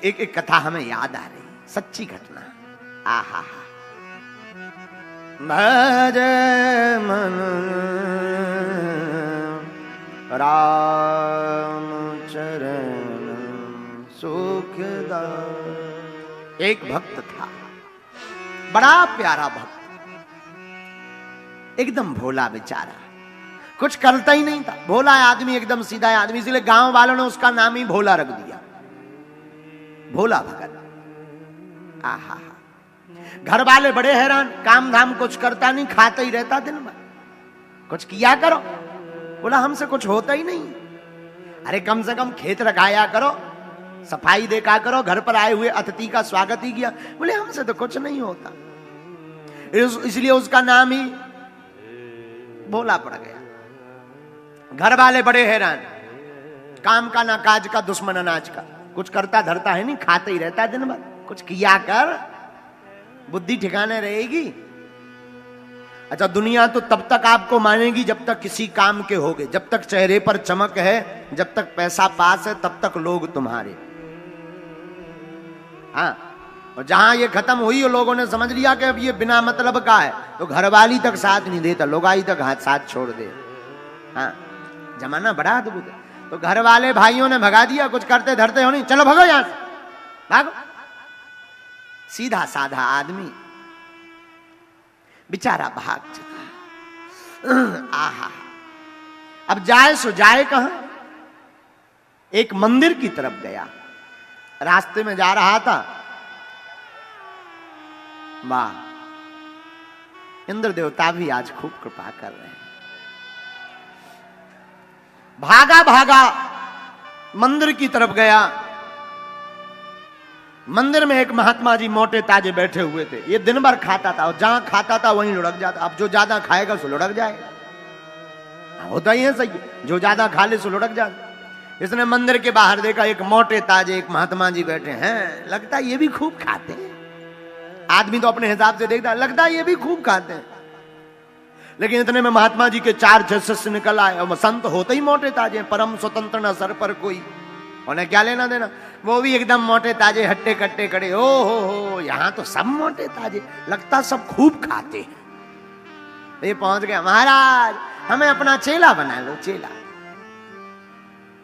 एक कथा हमें याद आ रही, सच्ची घटना। आहा, भज मन राम चरण सुखदाई। एक भक्त था, बड़ा प्यारा भक्त, एकदम भोला बेचारा, कुछ करता ही नहीं था, भोला आदमी, एकदम सीधा आदमी, इसलिए गांव वालों ने उसका नाम ही भोला रख दिया, भोला भगत। आहा, घर वाले बड़े हैरान, काम धाम कुछ करता नहीं, खाता ही रहता दिन भर, कुछ किया करो। बोला हमसे कुछ होता ही नहीं। अरे कम से कम खेत लगाया करो, सफाई देखा करो, घर पर आए हुए अतिथि का स्वागत ही किया। बोले हमसे तो कुछ नहीं होता, इसलिए उसका नाम ही भोला पड़ गया। घर वाले बड़े हैरान, काम का ना काज का, दुश्मन अनाज का, कुछ करता धरता है नहीं, खाते ही रहता दिन भर, कुछ किया कर, बुद्धि ठिकाने रहेगी। अच्छा, दुनिया तो तब तक आपको मानेगी जब तक किसी काम के होगे, जब तक चेहरे पर चमक है, जब तक पैसा पास है, तब तक लोग तुम्हारे। हाँ, और जहां ये खत्म हुई और लोगों ने समझ लिया कि अब ये बिना मतलब का है, तो घरवाली तक साथ नहीं देता, लोगाई तक हाथ साथ छोड़ दे। हाँ, जमाना बड़ा अद्भुत है। तो घर वाले भाइयों ने भगा दिया, कुछ करते धरते हो नहीं, चलो भगो यहां से, भागो। सीधा साधा आदमी बेचारा भाग चला। आहा, अब जाए सो जाए कहां? एक मंदिर की तरफ गया, रास्ते में जा रहा था, वाह, इंद्र देवता भी आज खूब कृपा कर रहे हैं। भागा भागा मंदिर की तरफ गया। मंदिर में एक महात्मा जी मोटे ताजे बैठे हुए थे। ये दिन भर खाता था और जहां खाता था वहीं लुढ़क जाता। अब जो ज्यादा खाएगा सो लुढ़क जाएगा, होता ही है सही, जो ज्यादा खा ले सो लुढ़क जाता। इसने मंदिर के बाहर देखा, एक मोटे ताजे एक महात्मा जी बैठे हैं, लगता है ये भी खूब खाते हैं। आदमी तो अपने हिसाब से देखता है, लगता है ये भी खूब खाते हैं। लेकिन इतने में महात्मा जी के 4-6 शिष्य निकल आए, और संत होते ही मोटे ताजे, परम स्वतंत्र न सर पर कोई, उन्हें क्या लेना देना, वो भी एकदम मोटे ताजे हट्टे कट्टे खड़े। ओ हो, यहां तो सब मोटे ताजे, लगता सब खूब खाते हैं। ये पहुंच गया, महाराज हमें अपना चेला बना लो, चेला।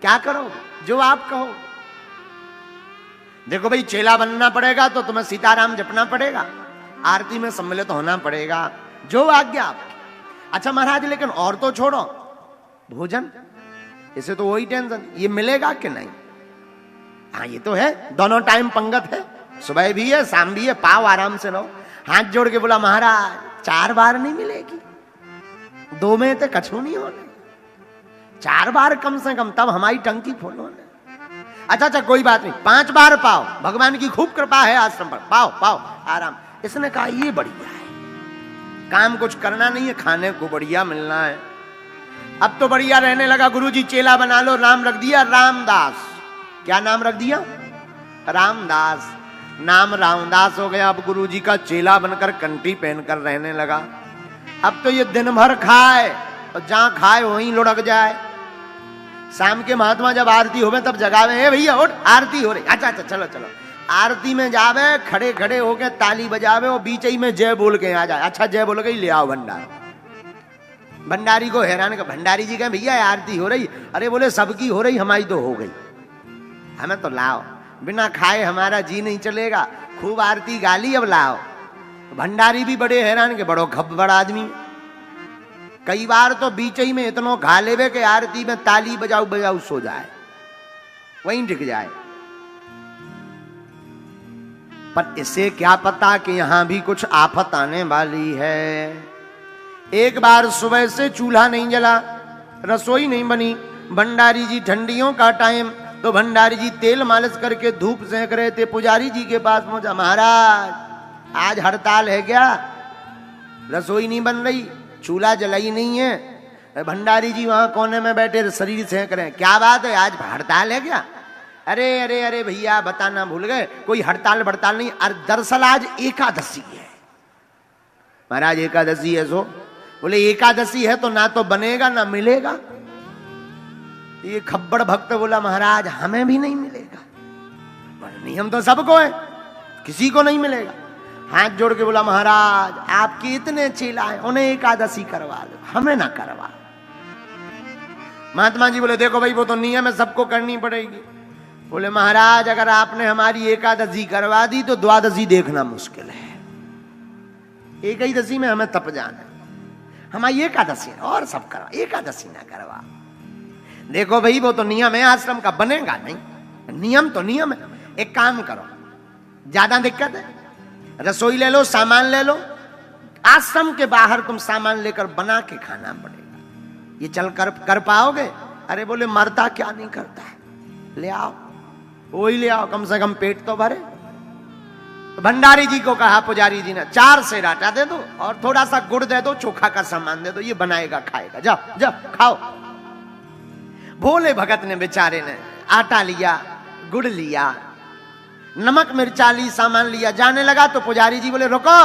क्या करो, जो आप कहो। देखो भाई, चेला बनना पड़ेगा तो तुम्हें सीताराम जपना पड़ेगा, आरती में सम्मिलित होना पड़ेगा, जो आज्ञा आपकी। अच्छा महाराज, लेकिन और तो छोड़ो, भोजन, इसे तो वही टेंशन, ये मिलेगा कि नहीं? हाँ, ये तो है, दोनों टाइम पंगत है, सुबह भी है शाम भी है, पाओ आराम से रहो। हाथ जोड़ के बोला, महाराज 4 बार नहीं मिलेगी, 2 में तो कछु नहीं होने, 4 बार कम से कम, तब हमारी टंकी फुल होने। अच्छा, कोई बात नहीं, 5 बार पाओ, भगवान की खूब कृपा है आश्रम पर, पाओ पाओ आराम। इसने कहा ये बढ़िया है, काम कुछ करना नहीं है, खाने को बढ़िया मिलना है। अब तो बढ़िया रहने लगा। गुरुजी चेला बना लो, नाम रख दिया रामदास। क्या नाम रख दिया? रामदास। नाम रामदास हो गया। अब गुरुजी का चेला बनकर कंठी पहनकर रहने लगा। अब तो ये दिन भर खाए और जहां खाए वहीं लुढ़क जाए। शाम के महात्मा जब आरती होवे तब जगावे, हे भैया उठ, आरती हो रही। अच्छा चलो चलो। आरती में जावे, खड़े खड़े होके ताली बजावे और बीच ही में जय बोल के आ जाए। अच्छा, जय बोल के ले आओ भंडार। भंडारी को हैरान कर, भंडारी जी कहे भैया आरती हो रही। अरे बोले सबकी हो रही, हमारी तो हो गई, हमें तो लाओ, बिना खाए हमारा जी नहीं चलेगा, खूब आरती गाली, अब लाओ। भंडारी भी बड़े हैरान के, बड़ो खब्बड़ आदमी। कई बार तो बीच ही में इतनो खा लेवे के आरती में ताली बजाऊ बजाऊ सो जाए, वहीं टिक जाए। पर इसे क्या पता कि यहां भी कुछ आफत आने वाली है। एक बार सुबह से चूल्हा नहीं जला, रसोई नहीं बनी। भंडारी जी, ठंडियों का टाइम, तो भंडारी जी तेल मालिश करके धूप सेंक रहे थे। पुजारी जी के पास पहुंचा, महाराज आज हड़ताल है क्या? रसोई नहीं बन रही, चूल्हा जलाई नहीं है। भंडारी जी वहां कोने में बैठे शरीर सेंक रहे हैं। क्या बात है, आज हड़ताल है क्या? अरे अरे अरे भैया बताना भूल गए, कोई हड़ताल बड़ताल नहीं, दरअसल आज एकादशी है। महाराज एकादशी है सो? बोले एकादशी है तो ना तो बनेगा ना मिलेगा। ये खब्बड़ भक्त बोला, महाराज हमें भी नहीं मिलेगा। पर नियम तो सबको है, किसी को नहीं मिलेगा। हाथ जोड़ के बोला महाराज आपके इतने चेला है, उन्हें एकादशी करवा दो, हमें ना करवा। महात्मा जी बोले देखो भाई वो तो नियम है, सबको करनी पड़ेगी। बोले महाराज अगर आपने हमारी एकादशी करवा दी तो द्वादशी देखना मुश्किल है, एक ही दशी में हमें तप जाना है, हमारी एकादशी और सब करवा, एकादशी ना करवा। देखो भाई वो तो नियम है आश्रम का, बनेगा नहीं, नियम तो नियम है। एक काम करो, ज्यादा दिक्कत है, रसोई ले लो, सामान ले लो, आश्रम के बाहर तुम सामान लेकर बना के खाना पड़ेगा। ये चल कर पाओगे? अरे बोले मरता क्या नहीं करता है, ले आओ, वही ले आओ, कम से कम पेट तो भरे। तो भंडारी जी को कहा पुजारी जी ने 4 सेर आटा दे दो और थोड़ा सा गुड़ दे दो, चोखा का सामान दे दो, ये बनाएगा खाएगा, जाओ जाओ खाओ। भोले भगत ने बेचारे ने आटा लिया, गुड़ लिया, नमक मिर्चा ली, सामान लिया, जाने लगा तो पुजारी जी बोले रुको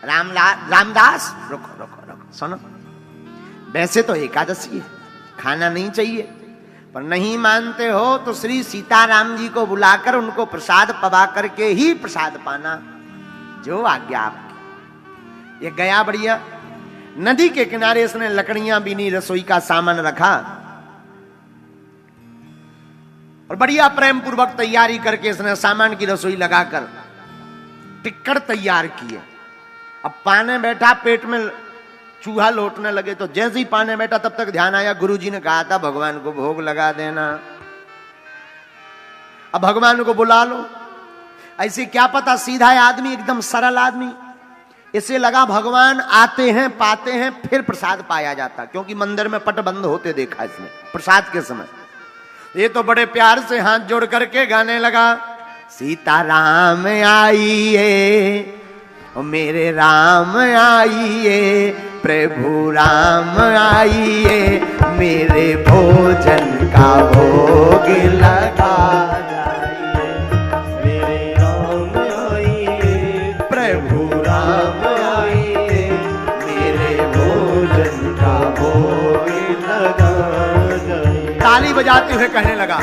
रामदास, रुको रुको रुको, सुनो वैसे तो एकादशी है, खाना नहीं चाहिए, पर नहीं मानते हो तो श्री सीताराम जी को बुलाकर उनको प्रसाद पवा करके ही प्रसाद पाना, जो आज्ञा आपकी। ये गया बढ़िया, नदी के किनारे इसने लकड़ियां बीनी, रसोई का सामान रखा और बढ़िया प्रेम पूर्वक तैयारी करके इसने सामान की रसोई लगाकर टिक्कड़ तैयार किए। अब पाने बैठा, पेट में चूहा लौटने लगे, तो जैसे ही पाने बैठा तब तक ध्यान आया गुरुजी ने कहा था भगवान को भोग लगा देना, अब भगवान को बुला लो। ऐसे क्या पता सीधा आदमी, एकदम सरल आदमी, इसे लगा भगवान आते हैं पाते हैं फिर प्रसाद पाया जाता, क्योंकि मंदिर में पट बंद होते देखा इसने प्रसाद के समय। ये तो बड़े प्यार से हाथ जोड़ करके गाने लगा, सीताराम आइए ओ मेरे राम आइए, प्रभु राम आइए, मेरे भोजन का भोग लगा जाइए, मेरे राम आइए, प्रभु राम आइए, मेरे भोजन का भोग लगा जाइए। ताली बजाते हुए कहने लगा,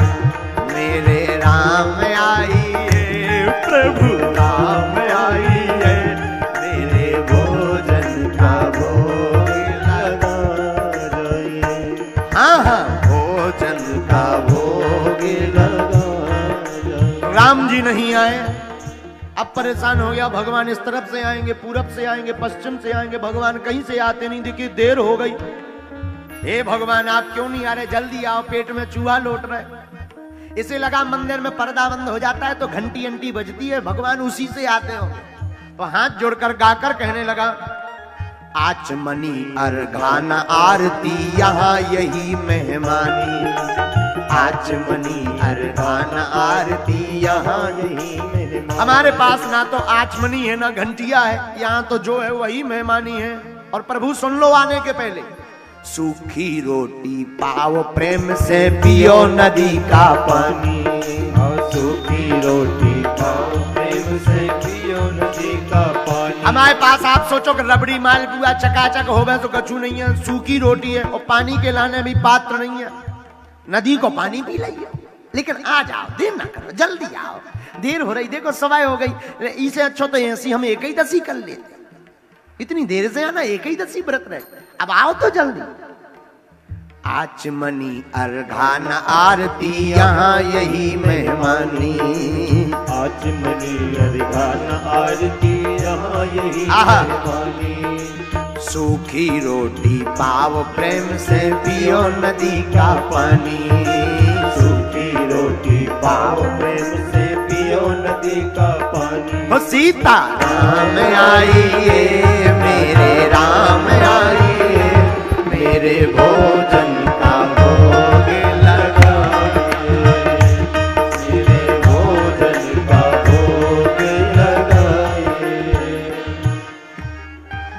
मेरे राम आइए, प्रभु राम आइए, राम जी नहीं आए। अब परेशान हो गया, भगवान इस तरफ से आएंगे, पूरब से आएंगे, पश्चिम से आएंगे, भगवान कहीं से आते नहीं दिखे, देर हो गई। हे भगवान आप क्यों नहीं आ रहे, जल्दी आओ, पेट में चूहा लौट रहे। इसे लगा मंदिर में पर्दा बंद हो जाता है तो घंटी अंटी बजती है, भगवान उसी से आते हो। तो हाथ जोड़कर गाकर कहने लगा, आचमनी अर्घान आरती यहाँ यही मेहमानी, आचमनी अर्घान आरती यहाँ यही मेहमानी। हमारे पास ना तो आचमनी है ना घंटिया है, यहाँ तो जो है वही मेहमानी है। और प्रभु सुन लो आने के पहले, सूखी रोटी पाओ प्रेम से पियो नदी का पानी, सूखी रोटी पाओ प्रेम से पियो नदी का पानी। हमारे पास आप सोचो कि रबड़ी मालपुआ चकाचक होवे तो कछु नहीं है, सूखी रोटी है और पानी के लाने भी पात्र नहीं है, नदी को पानी पी लिया। लेकिन आ जाओ, देर ना करो, जल्दी आओ, देर हो रही, देखो सवाई हो गई, इसे अच्छा तो ऐसी हम एक ही दसी कर लेते, इतनी देर से आना, एक ही दसी व्रत रहे, अब आओ तो जल्दी। आचमनी अर्घान आरती यहाँ यही मेहमानी, आचमनी अर्घान आरती यहाँ यही मेहमानी, सूखी रोटी पाव प्रेम से पियो नदी का पानी, सूखी रोटी पाव प्रेम से पियो नदी का पानी। हो सीता राम आइए, मेरे राम आइए, मेरे भोजन का भोग लगा, मेरे भोजन का भोग लगा।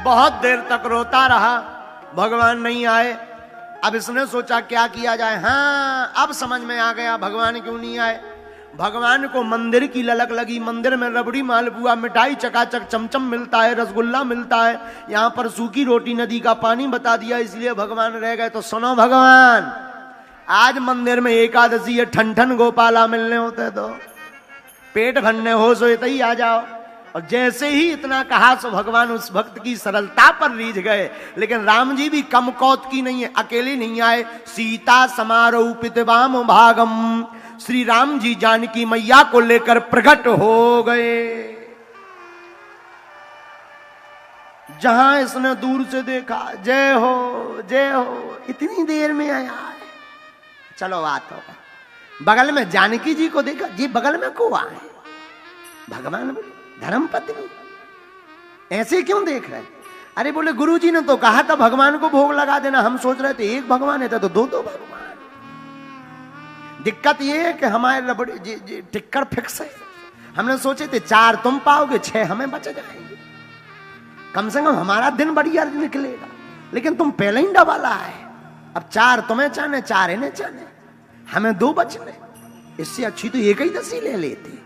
बहुत देर तक रोता रहा, भगवान नहीं आए। अब इसने सोचा क्या किया जाए। हाँ अब समझ में आ गया भगवान क्यों नहीं आए। भगवान को मंदिर की ललक लगी, मंदिर में रबड़ी मालपुआ मिठाई चकाचक चमचम मिलता है, रसगुल्ला मिलता है, यहाँ पर सूखी रोटी नदी का पानी बता दिया, इसलिए भगवान रह गए। तो सुनो भगवान, आज मंदिर में एकादशी है, ठन ठन गोपाला मिलने होते तो पेट भरने हो सो इतनी आ जाओ। और जैसे ही इतना कहा सो भगवान उस भक्त की सरलता पर रीझ गए। लेकिन राम जी भी कम कौत की नहीं है, अकेले नहीं आए। सीता समारोपित वाम भागम, श्री राम जी जानकी मैया को लेकर प्रकट हो गए। जहां इसने दूर से देखा, जय हो जय हो, इतनी देर में आया है, चलो बात हो। बगल में जानकी जी को देखा, जी बगल में को आए भगवान बोले धर्मपत्नी, ऐसे क्यों देख रहे? अरे बोले गुरुजी ने तो कहा था भगवान को भोग लगा देना, हम सोच रहे थे एक भगवान है तो दो भगवान। दिक्कत ये है कि हमारे रबड़ी टिक्कर फिक्स है। हमने सोचे थे 4 तुम पाओगे, 6 हमें बच जाएंगे, कम से कम हमारा दिन बढ़िया निकलेगा। लेकिन तुम पहले ही डबाला है, अब 4 तुम्हें चाहने 4 इन्हें चाहने, हमें 2 बच गए। इससे अच्छी तो एक ही दसी ले लेते,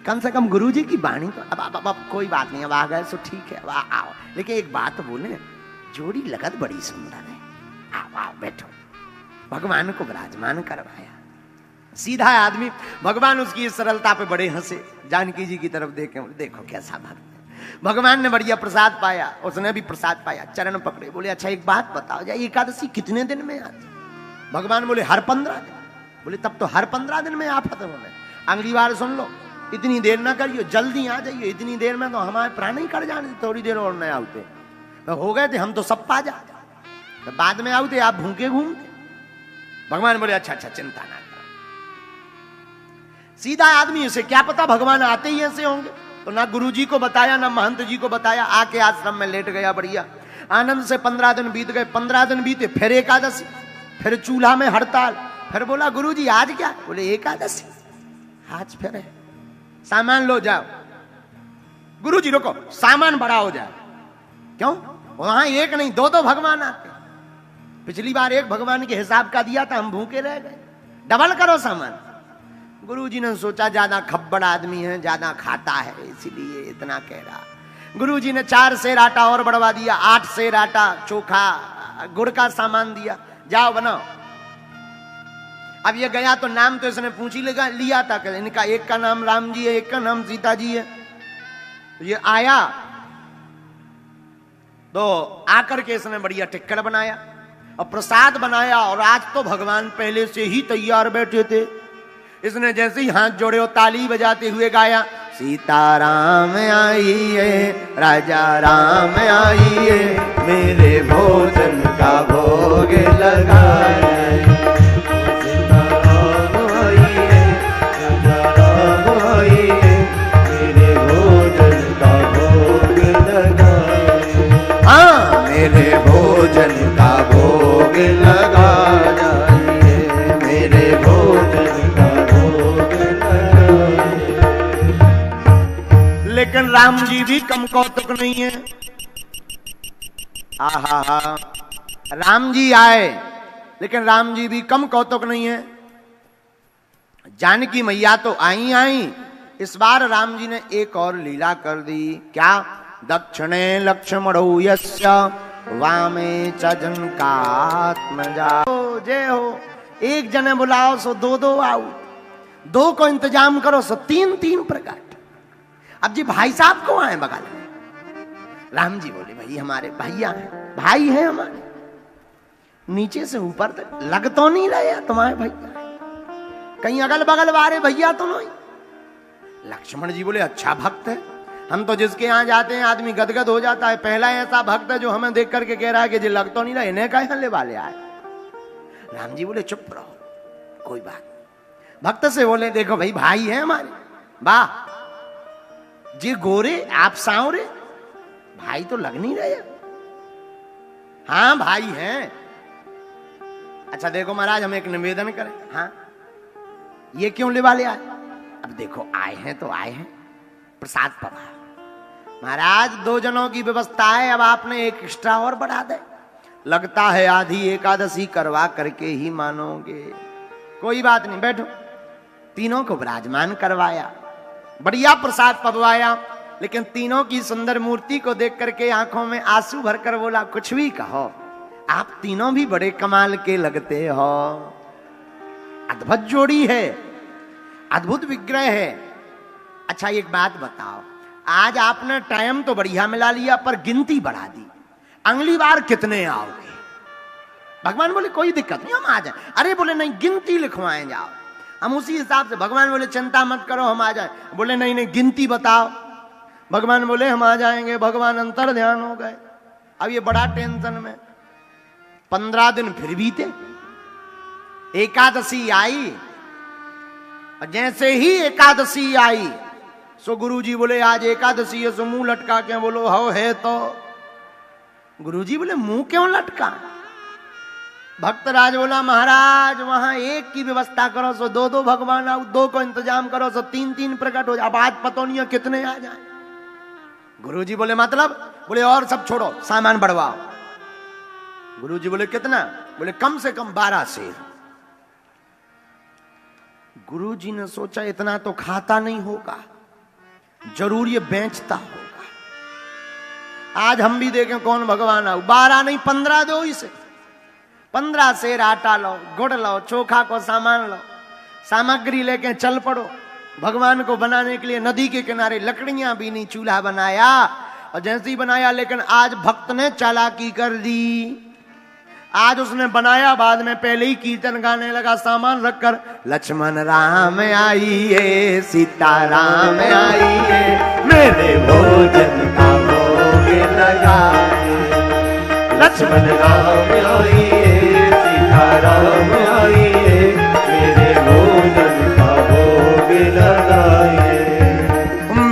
कम से कम गुरुजी की वाणी तो। अब कोई बात नहीं, अब आ गए सो ठीक है, अब आओ। लेकिन एक बात बोले, जोड़ी लगत बड़ी सुंदर है, आओ आओ बैठो। भगवान को विराजमान करवाया। सीधा आदमी, भगवान उसकी सरलता पे बड़े हंसे। जानकी जी की तरफ देखे, देखो कैसा भक्त। भगवान ने बढ़िया प्रसाद पाया, उसने भी प्रसाद पाया, चरण पकड़े, बोले अच्छा एक बात बताओ, जाए एकादशी कितने दिन में आती? भगवान बोले हर 15 दिन। बोले तब तो हर 15 दिन में आफत होने, अगली बार सुन लो, इतनी देर ना करियो, जल्दी आ जाइए, इतनी देर में तो हमारे प्राण ही कट जाने, थोड़ी देर और नहीं आते तो हो गए थे हम तो सब पा जाते, तो बाद में आते आप भूखे घूमते। भगवान बोले अच्छा अच्छा चिंता ना करो। सीधा आदमी, उसे क्या पता भगवान आते ही ऐसे होंगे, तो ना गुरुजी को बताया ना महंत जी को बताया, आके आश्रम में लेट गया बढ़िया आनंद से। 15 दिन बीत गए, 15 दिन बीते, फिर एकादशी, फिर चूल्हा में हड़ताल। फिर बोला गुरुजी आज क्या? बोले एकादशी, आज फिर है, सामान लो जाओ। गुरुजी रुको, सामान बड़ा हो जाए। क्यों? वहां एक नहीं 2 भगवान आते। पिछली बार एक भगवान के हिसाब का दिया था, हम भूखे रह गए, डबल करो सामान। गुरुजी ने सोचा ज्यादा खब्बड़ आदमी है, ज्यादा खाता है, इसीलिए इतना कह रहा। गुरुजी ने 4 सेर आटा और बढ़वा दिया, 8 सेर आटा, चोखा, गुड़ का सामान दिया, जाओ बनाओ। अब ये गया तो नाम तो इसने पूछ ही लिया था कि इनका एक का नाम राम जी है, एक का नाम सीता जी है। तो ये आया तो आकर के इसने बढ़िया टिक्कर बनाया और प्रसाद बनाया। और आज तो भगवान पहले से ही तैयार बैठे थे। इसने जैसे ही हाथ जोड़े और ताली बजाते हुए गाया, सीताराम आई है, राजा राम आई है, मेरे भोजन का भोग लगाए। मेरे भोजन का भोग लगा जाइए, मेरे भोजन का भोग लगा। लेकिन राम जी भी कम कौतुक नहीं है। आहा, राम जी आए, लेकिन राम जी भी कम कौतुक नहीं है। जानकी मैया तो आई आई, इस बार राम जी ने एक और लीला कर दी। क्या? दक्षिणे लक्ष्मणो यस्य वामे च जनकात्मजा। जय हो, एक जने बुलाओ सो 2 आओ, 2 को इंतजाम करो सो 3 प्रकट। अब जी भाई साहब को आए बगल में। राम जी बोले भाई हमारे भैया हैं, भाई हैं हमारे, नीचे से ऊपर तक लग तो नहीं रहे तुम्हारे भैया, कहीं अगल बगल वाले भैया तो नहीं। लक्ष्मण जी बोले अच्छा भक्त है, हम तो जिसके यहाँ जाते हैं आदमी गदगद हो जाता है। पहला ऐसा भक्त है जो हमें देख करके कह रहा है कि जी लग तो नहीं रहा, इन्हें कहीं हल्ले वाले आए। राम जी बोले चुप रहो, कोई बात। भक्त से बोले देखो भाई भाई है हमारे, वाह जी गोरे आप सांवरे, भाई तो लग नहीं रहे। हाँ भाई हैं। अच्छा देखो महाराज हम एक निवेदन करें। हाँ ये क्यों ले वाले आए? अब देखो आए हैं तो आए हैं, प्रसाद पड़ा महाराज, 2 जनों की व्यवस्था है, अब आपने एक एक्स्ट्रा और बढ़ा दे। लगता है आधी एकादशी करवा करके ही मानोगे। कोई बात नहीं, बैठो। तीनों को विराजमान करवाया, बढ़िया प्रसाद पकवाया। लेकिन तीनों की सुंदर मूर्ति को देख करके आंखों में आंसू भरकर बोला कुछ भी कहो, आप तीनों भी बड़े कमाल के लगते हो। अद्भुत जोड़ी है, अद्भुत विग्रह है। अच्छा एक बात बताओ, आज आपने टाइम तो बढ़िया मिला लिया पर गिनती बढ़ा दी, अगली बार कितने आओगे? भगवान बोले कोई दिक्कत नहीं, हम आ जाए। अरे बोले नहीं, गिनती लिखवाएं जाओ, हम उसी हिसाब से। भगवान बोले चिंता मत करो, हम आ जाए। बोले नहीं नहीं, गिनती बताओ। भगवान बोले हम आ जाएंगे। भगवान अंतर ध्यान हो गए। अब ये बड़ा टेंशन में। 15 दिन फिर बीते, एकादशी आई, और जैसे ही एकादशी आई सो गुरुजी बोले आज एकादशी है, सो मुंह लटका के बोलो हो है तो। गुरुजी बोले मुंह क्यों लटका? भक्तराज बोला महाराज वहां एक की व्यवस्था करो सो 2-2 भगवान आओ, 2 को इंतजाम करो सो 3-3 प्रकट हो जाए। अब आज पता नहीं है कितने आ जाए। गुरुजी बोले मतलब? बोले और सब छोड़ो, सामान बढ़वाओ। गुरुजी बोले कितना? बोले कम से कम 12 शेर। गुरुजी ने सोचा इतना तो खाता नहीं होगा, जरूर ये बेचता होगा। आज हम भी देखें कौन भगवान आओ। 12 नहीं 15 दो इसे। 15 शेर आटा लो, गुड़ लो, चोखा को सामान लो, सामग्री लेके चल पड़ो। भगवान को बनाने के लिए नदी के किनारे लकड़ियां भी नहीं, चूल्हा बनाया। और जैसे ही बनाया, लेकिन आज भक्त ने चालाकी कर दी। आज उसने बनाया, बाद में पहले ही कीर्तन गाने लगा सामान रखकर। लक्ष्मण राम आइए, सीता राम आइए, मेरे भोजन का भोग लगाए। लक्ष्मण राम आइए, सीता राम आइए, मेरे भोजन का भोग लगाइए।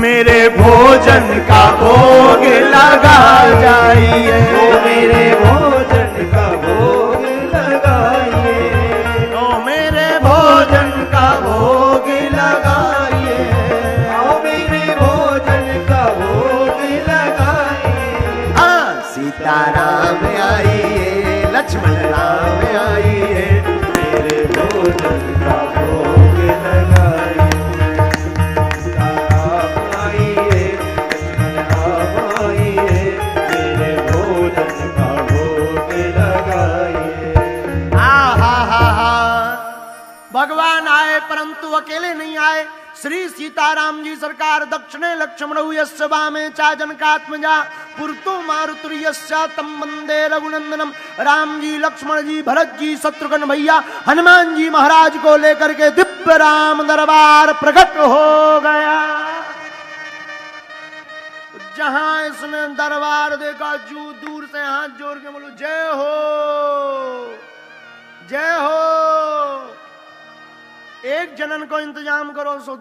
मेरे भोजन का भोग लगा जाइए, मेरे भोजन का भोग लगाइए, ओ मेरे भोजन का भोग लगाइए, ओ मेरे भोजन का भोग लगाइए। हाँ, सीता राम आइए, लक्ष्मण राम आइए, मेरे भोजन का भोग लगाइए। सीता राम आइए, लक्ष्मण राम आइए, मेरे भोजन का भोग लगाइए। भगवान आए परंतु अकेले नहीं आए। श्री सीताराम जी सरकार दक्षिणे लक्ष्मण यस्य वामे चा जनकात्मजा पुरतो मारुतुर्यस्य तम वंदे रघुनंदनम। राम जी, लक्ष्मण जी, भरत जी, शत्रुघ्न भैया, हनुमान जी महाराज को लेकर के दिव्य राम दरबार प्रकट हो गया। जहां इसने दरबार देखा, जू दूर से हाथ जोड़ के बोलो जय हो, जय हो। एक जनन को इंतजाम करो सो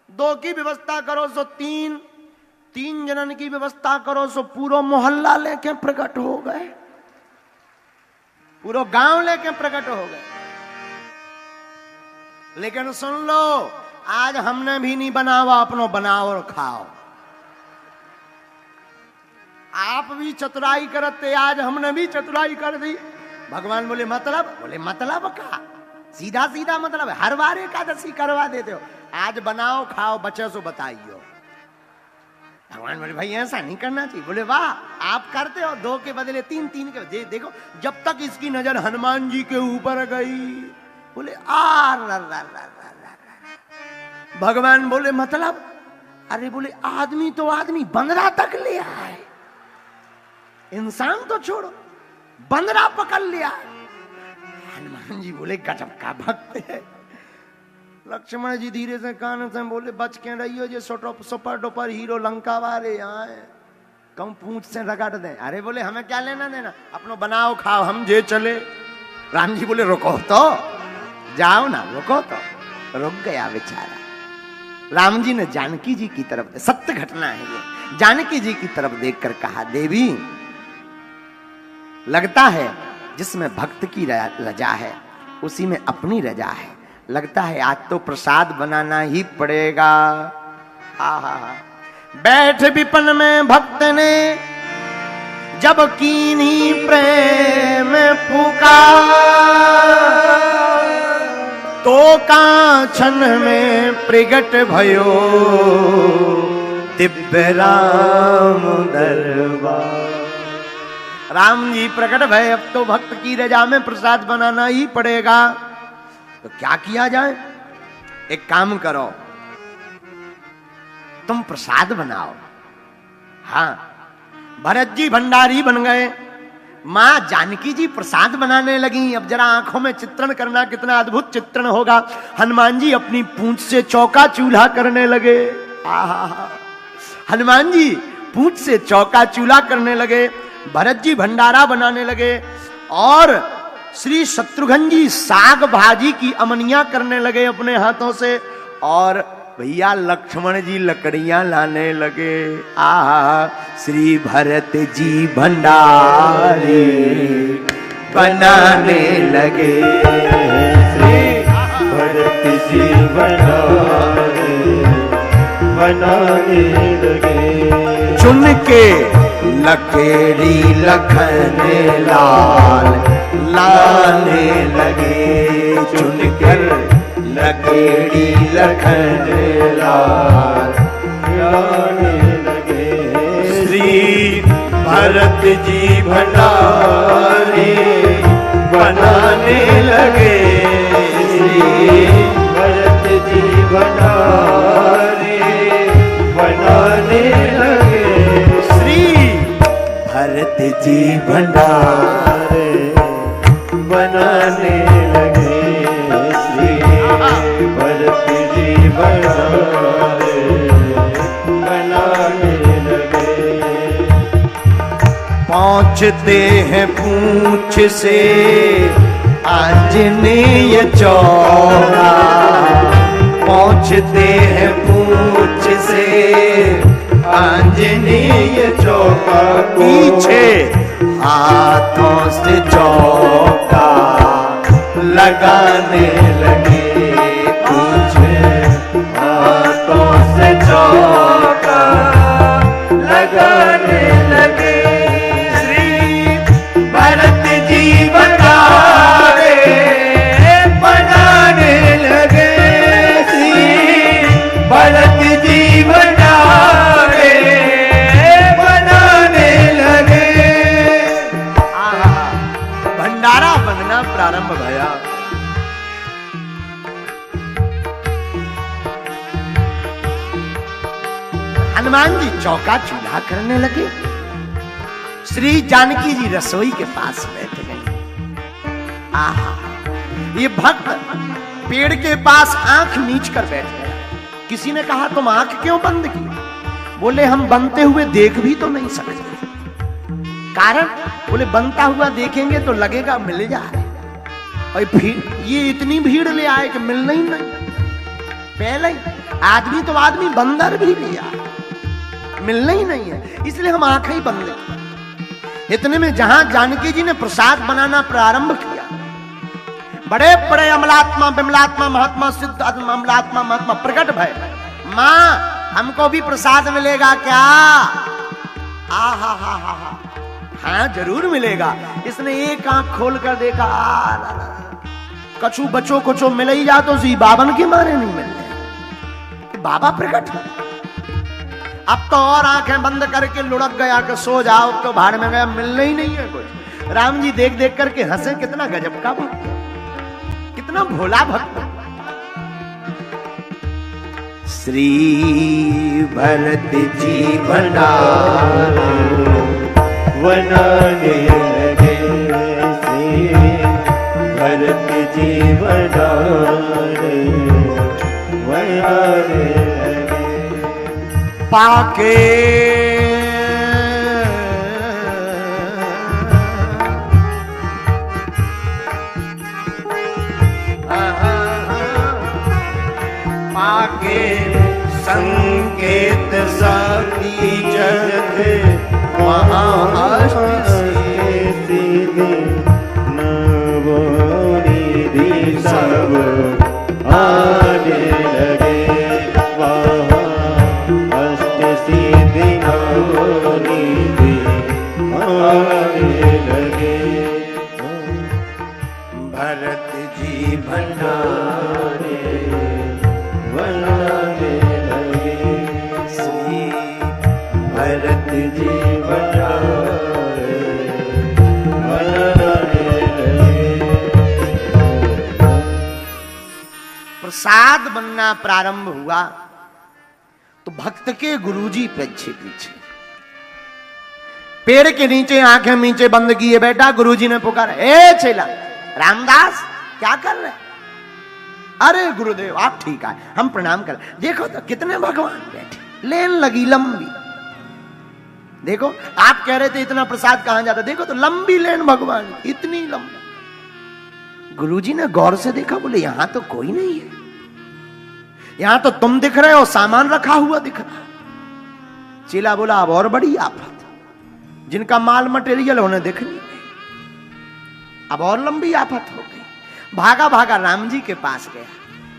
2 की व्यवस्था करो सो 3 जनन की व्यवस्था करो सो पूरा मोहल्ला लेके प्रकट हो गए, पूरा गांव लेके प्रकट हो गए। लेकिन सुन लो, आज हमने भी नहीं बनावा, अपनो बनाओ और खाओ। आप भी चतुराई करते, आज हमने भी चतुराई कर दी। भगवान बोले मतलब? बोले मतलब का सीधा सीधा मतलब है, हर बार एकादशी करवा देते हो, आज बनाओ खाओ, बचे सो बताइयो। भगवान बोले भाई ऐसा नहीं करना चाहिए। बोले वाह, आप करते हो 2 के बदले 3 के। देखो जब तक इसकी नजर हनुमान जी के ऊपर गई, बोले भगवान बोले मतलब? अरे बोले आदमी तो आदमी बंदरा तक ले आए, इंसान तो छोड़ो, बंदरा पकड़ लिया। हनुमान जी बोले गजब का भक्त है। लक्ष्मण जी धीरे से कान से बोले बच के रहियो, जो सुपर डुपर हीरो लंका वाले आए, कम पूंछ से रगड़ दे। अरे बोले हमें क्या लेना देना, अपनो बनाओ खाओ, हम जे चले। राम जी बोले रुको तो, जाओ ना, रुको तो। रुक गया बेचारा। राम जी ने जानकी जी की तरफ, सत्य घटना है ये, जानकी जी की तरफ देखकर कहा देवी, लगता है जिसमें भक्त की रजा है उसी में अपनी रजा है। लगता है आज तो प्रसाद बनाना ही पड़ेगा। आहा, बैठ विपन में भक्त ने जब कीन्ही प्रेम फूका, तो कांचन में प्रगट भयो दिव्य राम दरबार। राम जी प्रकट भय, अब तो भक्त की रजा में प्रसाद बनाना ही पड़ेगा। तो क्या किया जाए? एक काम करो, तुम प्रसाद बनाओ। हाँ, भरत जी भंडारी बन गए, मां जानकी जी प्रसाद बनाने लगी। अब जरा आंखों में चित्रण करना, कितना अद्भुत चित्रण होगा। हनुमान जी अपनी पूंछ से चौका चूल्हा करने लगे। आहा, हनुमान जी पूंछ से चौका चूल्हा करने लगे, भरत जी भंडारा बनाने लगे, और श्री शत्रुघ्न जी साग भाजी की अमनिया करने लगे अपने हाथों से, और भैया लक्ष्मण जी लकड़ियां लाने लगे। आहा, श्री भरत जी भंडारे बनाने लगे, श्री भरत जी भंडारे बनाने लगे। चुन के लकड़ी लखन लाल लाने लगे, चुनकर लकड़ी लखन लाल लाने लगे। श्री भरत जी भंडारे बनाने लगे, श्री भरत जी भंडारे बनाने लगे। श्री भरत जी भंडारे बनाने लगे, श्री भरत जी भंडारे बनाने लगे। पहुंचते हैं पूंछ से आंजनेय चौरा, पहुंचते हैं पूंछ से आंजनेय चौका, पीछे हाथों से चौका लगाने लगे, पीछे हाथों से चौका लगाने लगे। श्री भरत जी भंडारे बनाने लगे, श्री भरत जी भंडारे बनाने लगे। भंडारा बनना प्रारंभ भया। हनुमान जी चौका चूल्हा करने लगे, श्री जानकी जी रसोई के पास बैठ गई। आहा, ये भक्त पेड़ के पास आंख नीच कर बैठ गया। किसी ने कहा तुम आंख क्यों बंद की? बोले हम बनते हुए देख भी तो नहीं सकते। कारण बोले बनता हुआ देखेंगे तो लगेगा मिल जाए, और फिर ये इतनी भीड़ ले आए कि मिलना ही नहीं। पहले ही आदमी तो आदमी, बंदर भी लिया, मिलना ही नहीं है, इसलिए हम आंखें ही बंद की। इतने में जहां जानकी जी ने प्रसाद बनाना प्रारंभ किया, बड़े बड़े अमलात्मा विमलात्मा महात्मा सिद्ध अमलात्मा महात्मा प्रकट भय। मां हमको भी प्रसाद मिलेगा क्या? आहा हा हा हा, हाँ जरूर मिलेगा। इसने एक आंख खोल कर देखा, कछु बचो कुछो मिल ही जा तो सी बाबन के मारे नहीं मिल रहे, बाबा प्रकट है। अब तो और आंखें बंद करके लुढ़क गया कि सो जाओ, तो भाड़ में गया, मिलना ही नहीं है कुछ। राम जी देख देख करके हंसे, कितना गजब का भक्त, कितना भोला भक्त। श्री भरत जी भंडारे बनाने लगे, श्री भरत जी भंडारे बनाने लगे। पाके पाके संकेत शक्ति जगत वहाँ सीधे नवो निधि सब आने लगे, वहाँ अष्ट सिद्धि नवो निधि आने लगे। भरत जी भंडारे बनाने लगे, श्री भरत जी भंडारे बनाने लगे। प्रसाद बनना प्रारंभ हुआ। तो भक्त के गुरुजी पीछे पीछे पेड़ के नीचे आंखें नीचे बंद किए बैठा। गुरुजी ने पुकारा, ए चेला रामदास क्या कर रहे? अरे गुरुदेव आप ठीक आए, हम प्रणाम कर। देखो तो कितने भगवान बैठे, लेन लगी लंबी। देखो आप कह रहे थे इतना प्रसाद कहां जाता, देखो तो लंबी लेन भगवान, इतनी लंबी। गुरुजी ने गौर से देखा, बोले यहां तो कोई नहीं है, यहां तो तुम दिख रहे हो, सामान रखा हुआ दिख रहा। चेला बोला अब और बड़ी आफत, जिनका माल मटेरियल उन्हें दिख नहीं, अब और लंबी आफत हो गई। भागा भागा राम जी के पास गया,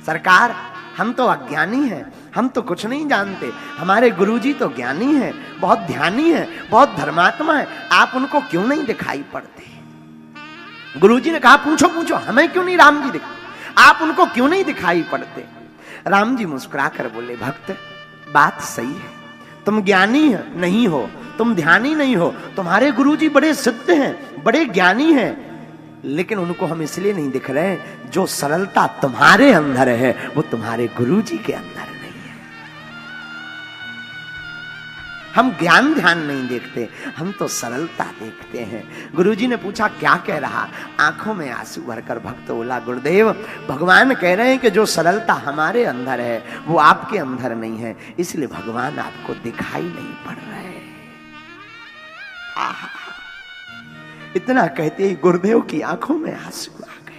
सरकार हम तो अज्ञानी हैं, हम तो कुछ नहीं जानते, हमारे गुरुजी तो ज्ञानी हैं, बहुत ध्यानी हैं, बहुत धर्मात्मा है, आप उनको क्यों नहीं दिखाई पड़ते? गुरुजी ने कहा पूछो पूछो, हमें क्यों नहीं राम जी दिख, आप उनको क्यों नहीं दिखाई पड़ते? राम जी मुस्कुरा कर बोले, भक्त बात सही है, तुम ज्ञानी नहीं हो, तुम ध्यानी नहीं हो, तुम्हारे गुरुजी बड़े सिद्ध हैं, बड़े ज्ञानी हैं, लेकिन उनको हम इसलिए नहीं दिख रहे हैं, जो सरलता तुम्हारे अंदर है वो तुम्हारे गुरुजी के अंदर नहीं है। हम ज्ञान ध्यान नहीं देखते, हम तो सरलता देखते हैं। गुरुजी ने पूछा क्या कह रहा? आंखों में आंसू भरकर भक्त बोला, गुरुदेव भगवान कह रहे हैं कि जो सरलता हमारे अंदर है वो आपके अंदर नहीं है, इसलिए भगवान आपको दिखाई नहीं पड़ रहे। आहा, इतना कहते ही गुरुदेव की आंखों में आंसू आ गए।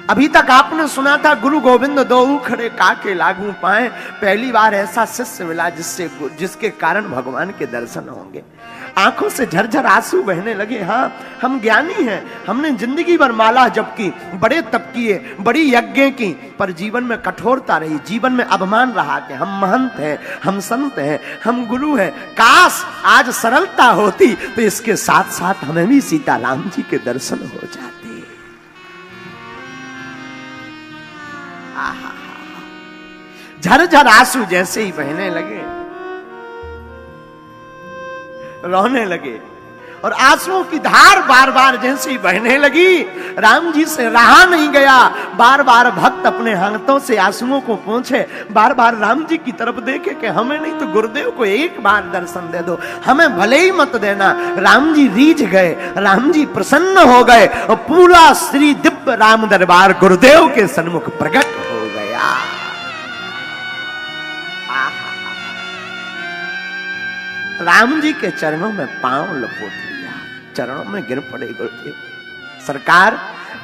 अभी तक आपने सुना था गुरु गोविंद दो खड़े काके लागू पाए, पहली बार ऐसा शिष्य मिला जिसके कारण भगवान के दर्शन होंगे। आंखों से झरझर आंसू बहने लगे। हाँ हम ज्ञानी हैं, हमने जिंदगी भर माला जप की, बड़े तप किए, बड़ी यज्ञ की, पर जीवन में कठोरता रही, जीवन में अभिमान रहा कि हम महंत हैं, हम संत हैं, हम गुरु हैं। काश आज सरलता होती तो इसके साथ साथ हमें भी सीताराम जी के दर्शन हो जाते। झरझर आंसू जैसे ही बहने लगे, रोने लगे, और आंसुओं की धार बार बार जैसे ही बहने लगी, राम जी से रहा नहीं गया। बार बार भक्त अपने हाथों से आंसुओं को पोंछे, बार बार राम जी की तरफ देखे कि हमें नहीं तो गुरुदेव को एक बार दर्शन दे दो, हमें भले ही मत देना। राम जी रीझ गए, राम जी प्रसन्न हो गए, और पूरा श्री दिव्य राम दरबार गुरुदेव के सन्मुख प्रकट हो गया। राम जी के चरणों में पांव लपोट लिया, चरणों में गिर पड़े गुरुदेव। सरकार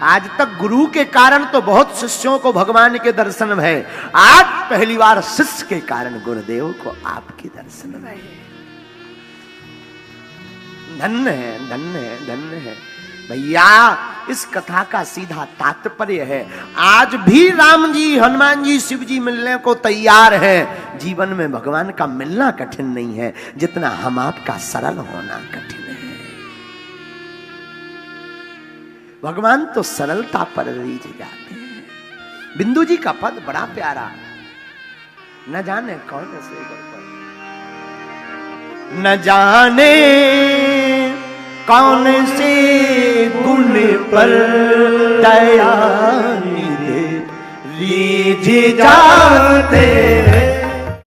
आज तक गुरु के कारण तो बहुत शिष्यों को भगवान के दर्शन भय, आज पहली बार शिष्य के कारण गुरुदेव को आपके दर्शन भय। धन्य है, धन्य है, धन्य है भैया। इस कथा का सीधा तात्पर्य है, आज भी राम जी, हनुमान जी, शिव जी मिलने को तैयार हैं। जीवन में भगवान का मिलना कठिन नहीं है, जितना हम आपका सरल होना कठिन है। भगवान तो सरलता पर रीझ जाते हैं। बिंदु जी का पद बड़ा प्यारा, न जाने कौन से गुण पर, न जाने कौन से गुण पर दया निधे रीझ जाते हैं।